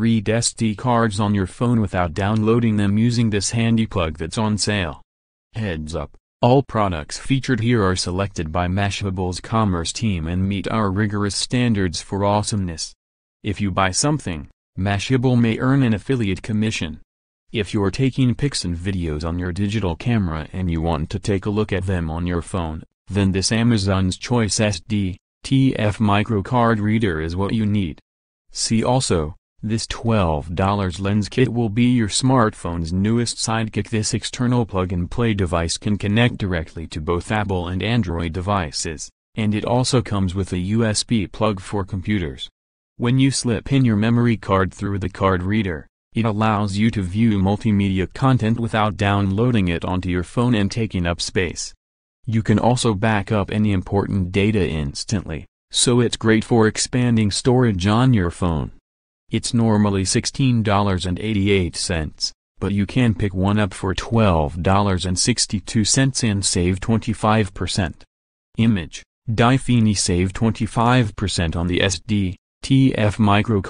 Read SD cards on your phone without downloading them using this handy plug that's on sale. Heads up, all products featured here are selected by Mashable's commerce team and meet our rigorous standards for awesomeness. If you buy something, Mashable may earn an affiliate commission. If you're taking pics and videos on your digital camera and you want to take a look at them on your phone, then this Amazon's Choice SD TF micro card reader is what you need. See also, this $12 lens kit will be your smartphone's newest sidekick. This external plug-and-play device can connect directly to both Apple and Android devices, and it also comes with a USB plug for computers. When you slip in your memory card through the card reader, it allows you to view multimedia content without downloading it onto your phone and taking up space. You can also back up any important data instantly, so it's great for expanding storage on your phone. It's normally $16.88, but you can pick one up for $12.62 and save 25%. Image, Difini save 25% on the SD TF micro card.